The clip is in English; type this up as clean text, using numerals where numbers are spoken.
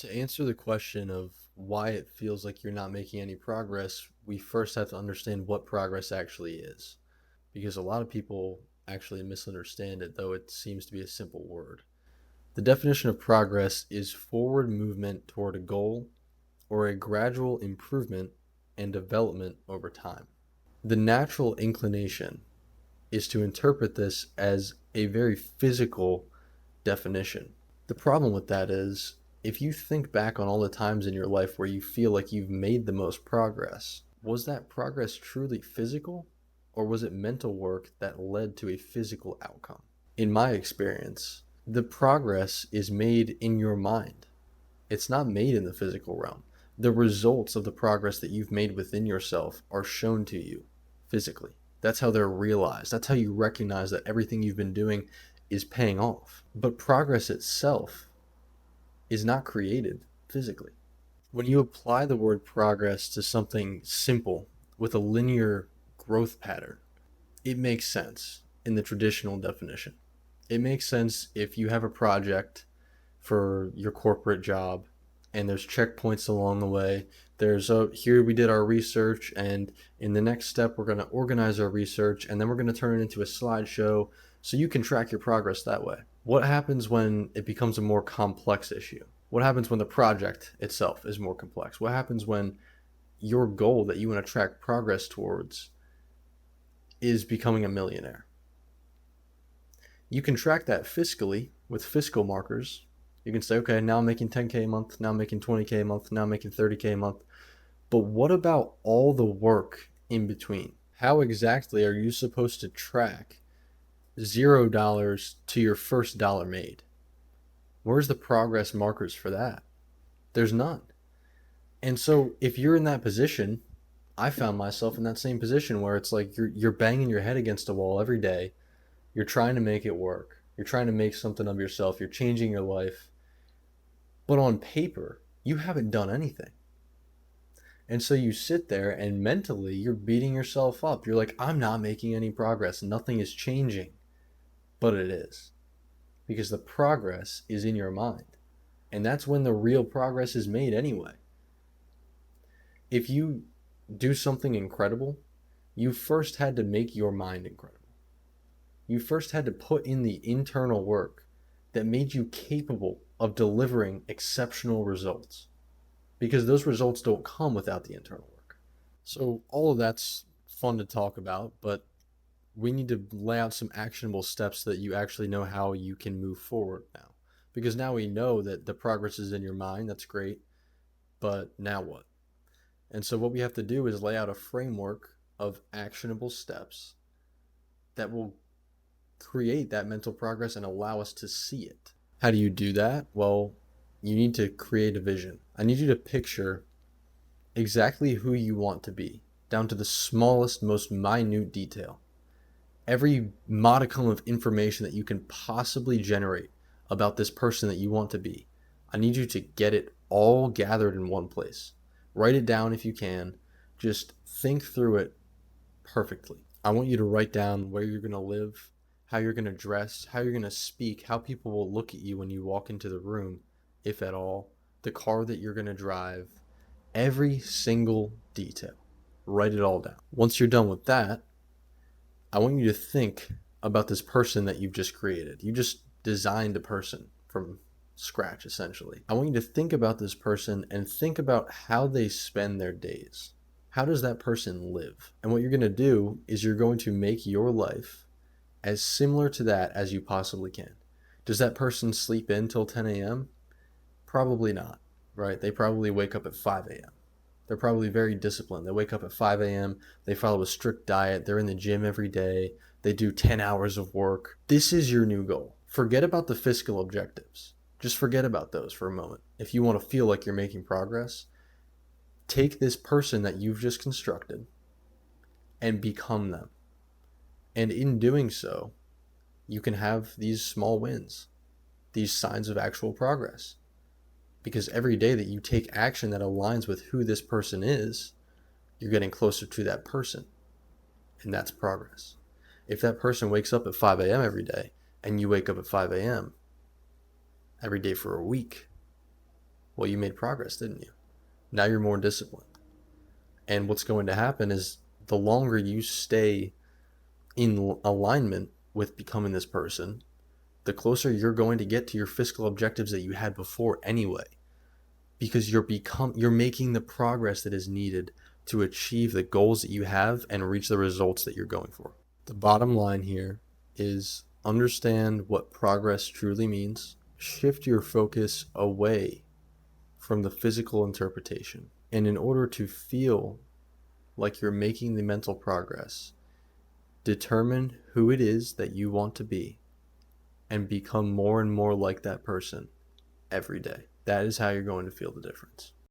To answer the question of why it feels like you're not making any progress, we first have to understand what progress actually is. Because a lot of people actually misunderstand it, though it seems to be a simple word. The definition of progress is forward movement toward a goal or a gradual improvement and development over time. The natural inclination is to interpret this as a very physical definition. The problem with that is if you think back on all the times in your life where you feel like you've made the most progress, was that progress truly physical or was it mental work that led to a physical outcome? In my experience, the progress is made in your mind. It's not made in the physical realm. The results of the progress that you've made within yourself are shown to you physically. That's how they're realized. That's how you recognize that everything you've been doing is paying off. But progress itself is not created physically. When you apply the word progress to something simple with a linear growth pattern, it makes sense in the traditional definition. It makes sense if you have a project for your corporate job and there's checkpoints along the way. There's here we did our research, and in the next step we're going to organize our research, and then we're going to turn it into a slideshow so you can track your progress that way. What happens when it becomes a more complex issue? What happens when the project itself is more complex? What happens when your goal that you want to track progress towards is becoming a millionaire? You can track that fiscally with fiscal markers. You can say, okay, now I'm making 10K a month, now I'm making 20K a month, now I'm making 30K a month. But what about all the work in between? How exactly are you supposed to track $0 to your first dollar made? Where's the progress markers for that? There's none. And so if you're in that position, I found myself in that same position where it's like you're banging your head against a wall every day. You're trying to make it work. You're trying to make something of yourself. You're changing your life. But on paper, you haven't done anything. And so you sit there and mentally you're beating yourself up. You're like, I'm not making any progress. Nothing is changing. But it is. Because the progress is in your mind. And that's when the real progress is made anyway. If you do something incredible, you first had to make your mind incredible. You first had to put in the internal work that made you capable of delivering exceptional results, because those results don't come without the internal work. So all of that's fun to talk about, but we need to lay out some actionable steps so that you actually know how you can move forward now. Because now we know that the progress is in your mind, that's great, but now what? And so what we have to do is lay out a framework of actionable steps that will create that mental progress and allow us to see it. How do you do that? Well, you need to create a vision. I need you to picture exactly who you want to be, down to the smallest, most minute detail. Every modicum of information that you can possibly generate about this person that you want to be. I need you to get it all gathered in one place. Write it down if you can. Just think through it perfectly. I want you to write down where you're going to live, how you're going to dress, how you're going to speak, how people will look at you when you walk into the room, if at all, the car that you're going to drive, every single detail. Write it all down. Once you're done with that, I want you to think about this person that you've just created. You just designed a person from scratch, essentially. I want you to think about this person and think about how they spend their days. How does that person live? And what you're going to do is you're going to make your life as similar to that as you possibly can. Does that person sleep in till 10 a.m.? Probably not, right? They probably wake up at 5 a.m. They're probably very disciplined. They wake up at 5 a.m., they follow a strict diet, they're in the gym every day, they do 10 hours of work. This is your new goal. Forget about the fiscal objectives. Just forget about those for a moment. If you want to feel like you're making progress, take this person that you've just constructed and become them. And in doing so, you can have these small wins, these signs of actual progress. Because every day that you take action that aligns with who this person is, you're getting closer to that person. And that's progress. If that person wakes up at 5 a.m. every day and you wake up at 5 a.m. every day for a week, Well, you made progress, didn't you? Now you're more disciplined. And what's going to happen is the longer you stay in alignment with becoming this person, the closer you're going to get to your physical objectives that you had before anyway, because you're making the progress that is needed to achieve the goals that you have and reach the results that you're going for. The bottom line here is understand what progress truly means. Shift your focus away from the physical interpretation. And in order to feel like you're making the mental progress, determine who it is that you want to be and become more and more like that person every day. That is how you're going to feel the difference.